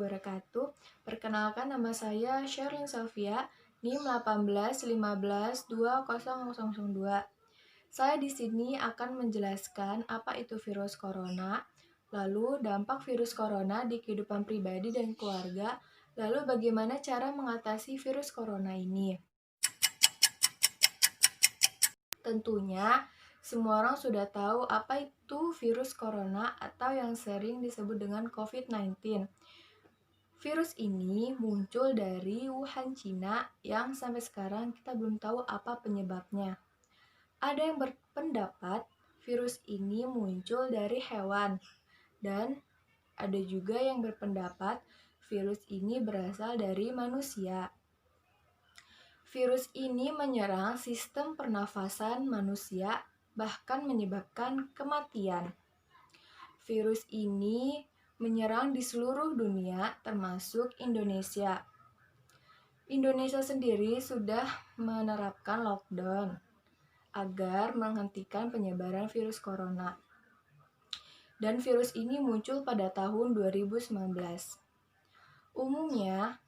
wabarakatuh. Perkenalkan, nama saya Sherlyn Sofia, NIM 1815200002. Saya di sini akan menjelaskan apa itu virus corona, lalu dampak virus corona di kehidupan pribadi dan keluarga, lalu bagaimana cara mengatasi virus corona ini. Tentunya, semua orang sudah tahu apa itu virus corona atau yang sering disebut dengan COVID-19. Virus ini muncul dari Wuhan, Cina, yang sampai sekarang kita belum tahu apa penyebabnya. Ada yang berpendapat virus ini muncul dari hewan, dan ada juga yang berpendapat virus ini berasal dari manusia. Virus ini menyerang sistem pernafasan manusia, bahkan menyebabkan kematian. Virus ini menyerang di seluruh dunia, termasuk Indonesia. Indonesia sendiri sudah menerapkan lockdown agar menghentikan penyebaran virus corona. Dan virus ini muncul pada tahun 2019. Umumnya,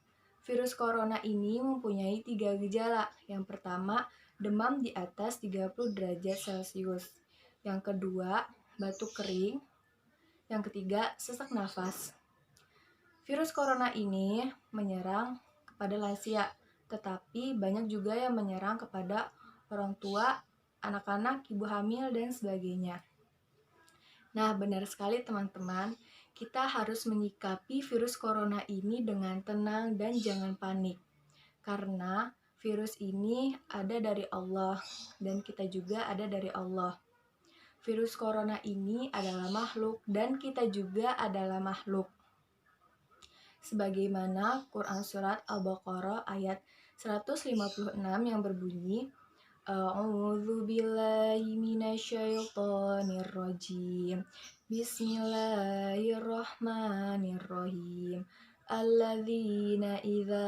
virus corona ini mempunyai 3 gejala. Yang pertama, demam di atas 30 derajat Celcius. Yang kedua, batuk kering. Yang ketiga, sesak nafas. Virus corona ini menyerang kepada lansia, tetapi banyak juga yang menyerang kepada orang tua, anak-anak, ibu hamil, dan sebagainya. Nah, benar sekali teman-teman, kita harus menyikapi virus corona ini dengan tenang dan jangan panik. Karena virus ini ada dari Allah, dan kita juga ada dari Allah. Virus corona ini adalah makhluk dan kita juga adalah makhluk. Sebagaimana Quran Surat Al-Baqarah ayat 156 yang berbunyi, A'udzu billahi minasyaitonir rajim. Bismillahirrahmanirrahim. Alladzina idza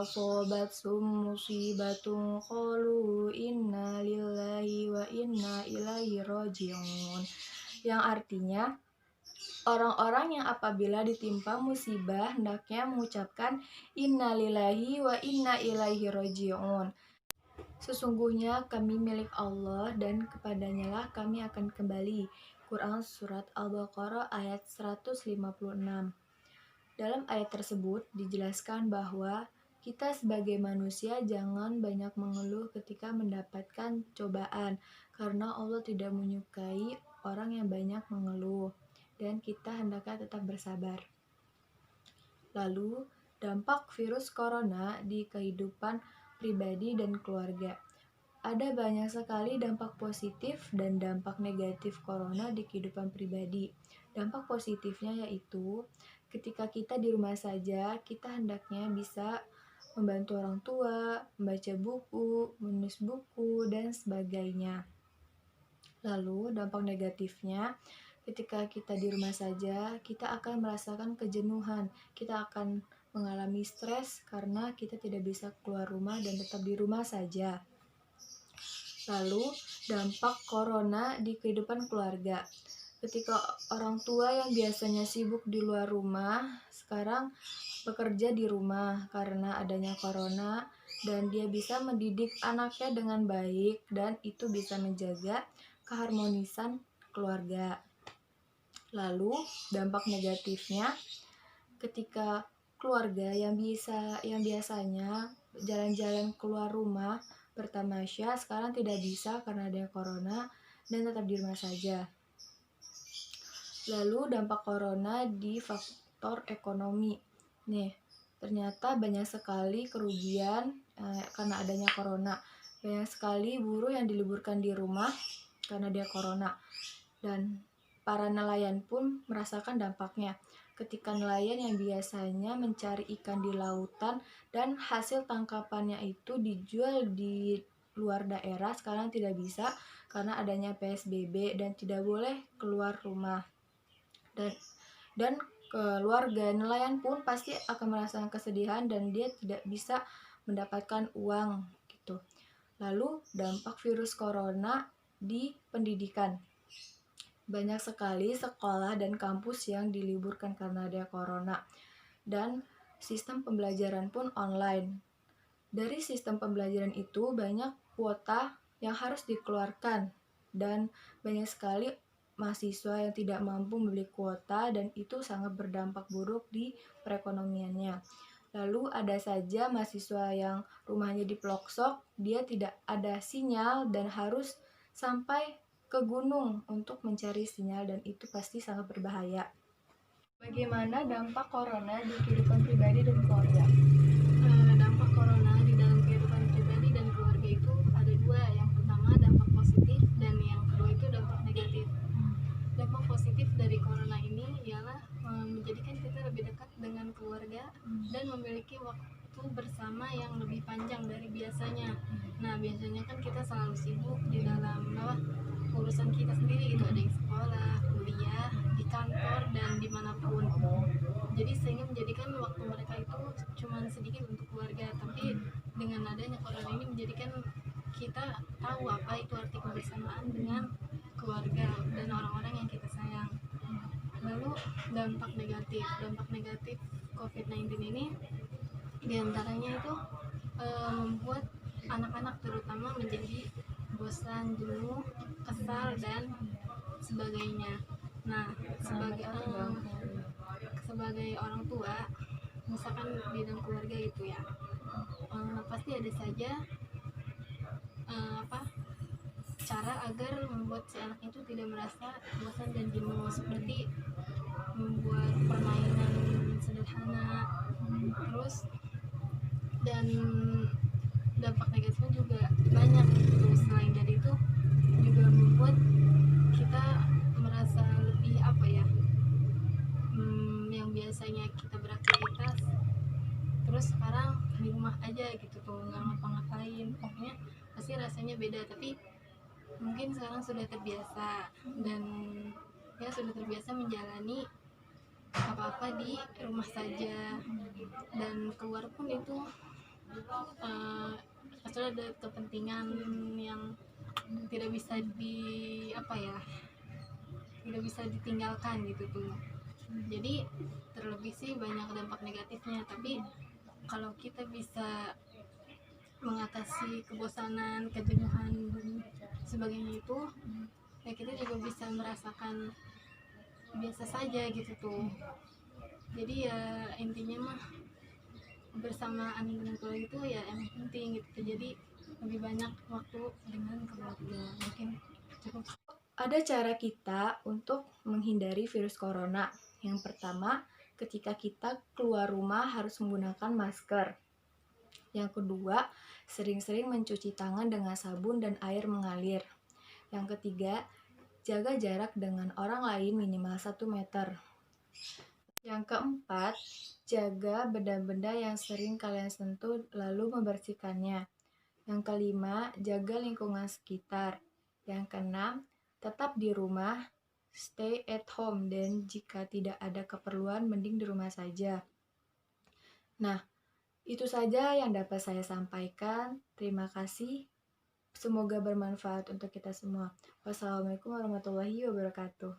asabathum musibatun qalu inna lillahi wa inna ilaihi raji'un. Yang artinya, orang-orang yang apabila ditimpa musibah hendaknya mengucapkan inna lillahi wa inna ilaihi raji'un. Sesungguhnya kami milik Allah dan kepadanya lah kami akan kembali. Quran Surat Al-Baqarah ayat 156. Dalam ayat tersebut dijelaskan bahwa kita sebagai manusia jangan banyak mengeluh ketika mendapatkan cobaan, karena Allah tidak menyukai orang yang banyak mengeluh, dan kita hendaknya tetap bersabar. Lalu, dampak virus corona di kehidupan pribadi dan keluarga. Ada banyak sekali dampak positif dan dampak negatif corona di kehidupan pribadi. Dampak positifnya yaitu ketika kita di rumah saja, kita hendaknya bisa membantu orang tua, membaca buku, menulis buku, dan sebagainya. Lalu dampak negatifnya, ketika kita di rumah saja, kita akan merasakan kejenuhan, kita akan mengalami stres karena kita tidak bisa keluar rumah dan tetap di rumah saja. Lalu, dampak corona di kehidupan keluarga. Ketika orang tua yang biasanya sibuk di luar rumah, sekarang bekerja di rumah karena adanya corona, dan dia bisa mendidik anaknya dengan baik, dan itu bisa menjaga keharmonisan keluarga. Lalu, dampak negatifnya, ketika keluarga yang biasanya jalan-jalan keluar rumah bertamasya sekarang tidak bisa karena ada corona dan tetap di rumah saja. Lalu dampak corona di faktor ekonomi. Nih, ternyata banyak sekali kerugian karena adanya corona. Banyak sekali buruh yang diliburkan di rumah karena dia corona. Dan para nelayan pun merasakan dampaknya. Ketika nelayan yang biasanya mencari ikan di lautan dan hasil tangkapannya itu dijual di luar daerah, sekarang tidak bisa karena adanya PSBB dan tidak boleh keluar rumah. Dan keluarga nelayan pun pasti akan merasakan kesedihan dan dia tidak bisa mendapatkan uang gitu. Lalu dampak virus corona di pendidikan. Banyak sekali sekolah dan kampus yang diliburkan karena ada corona. dan sistem pembelajaran pun online. Dari sistem pembelajaran itu banyak kuota yang harus dikeluarkan dan banyak sekali mahasiswa yang tidak mampu membeli kuota dan itu sangat berdampak buruk di perekonomiannya. Lalu ada saja mahasiswa yang rumahnya di pelosok, dia tidak ada sinyal dan harus sampai ke gunung untuk mencari sinyal dan itu pasti sangat berbahaya. Bagaimana dampak corona di kehidupan pribadi dan keluarga? Dampak corona di dalam kehidupan pribadi dan keluarga itu ada dua. Yang pertama dampak positif dan yang kedua itu dampak negatif. Dampak positif dari corona ini ialah menjadikan kita lebih dekat dengan keluarga dan memiliki waktu bersama yang lebih panjang dari biasanya. Nah, biasanya kan kita selalu sibuk di dalam urusan kita sendiri gitu, ada yang sekolah, kuliah, di kantor dan dimanapun. Jadi sehingga menjadikan waktu mereka itu cuma sedikit untuk keluarga, tapi dengan adanya corona ini menjadikan kita tahu apa itu arti kebersamaan dengan keluarga dan orang-orang yang kita sayang. Lalu dampak negatif COVID-19 ini diantaranya itu membuat anak-anak terutama menjadi bosan, jenuh, kesal dan sebagainya. Nah, sebagai orang tua, misalkan di dalam keluarga gitu ya, pasti ada saja cara agar membuat si anak itu tidak merasa bosan dan jenuh, seperti membuat permainan sederhana. Terus dan dampak negatifnya juga banyak gitu. Selain dari itu juga membuat kita merasa lebih yang biasanya kita beraktivitas terus sekarang di rumah aja gitu tuh, nggak ngapa-ngapain, pokoknya pasti rasanya beda. Tapi mungkin sekarang sudah terbiasa dan ya sudah terbiasa menjalani apa-apa di rumah saja, dan keluar pun itu pasti ada kepentingan yang tidak bisa tidak bisa ditinggalkan gitu tuh. Jadi terlebih sih banyak dampak negatifnya, tapi kalau kita bisa mengatasi kebosanan, kejenuhan dan sebagainya itu, ya kita juga bisa merasakan biasa saja gitu tuh. Jadi ya intinya mah bersamaan dengan keluarga itu ya yang penting gitu. Jadi lebih banyak waktu dengan keluarga. Mungkin cukup. Ada cara kita untuk menghindari virus corona. Yang pertama, ketika kita keluar rumah harus menggunakan masker. Yang kedua, sering-sering mencuci tangan dengan sabun dan air mengalir. Yang ketiga, jaga jarak dengan orang lain minimal 1 meter. Yang keempat, jaga benda-benda yang sering kalian sentuh lalu membersihkannya. Yang kelima, jaga lingkungan sekitar. Yang keenam, tetap di rumah, stay at home, dan jika tidak ada keperluan, mending di rumah saja. Nah, itu saja yang dapat saya sampaikan. Terima kasih. Semoga bermanfaat untuk kita semua. Wassalamualaikum warahmatullahi wabarakatuh.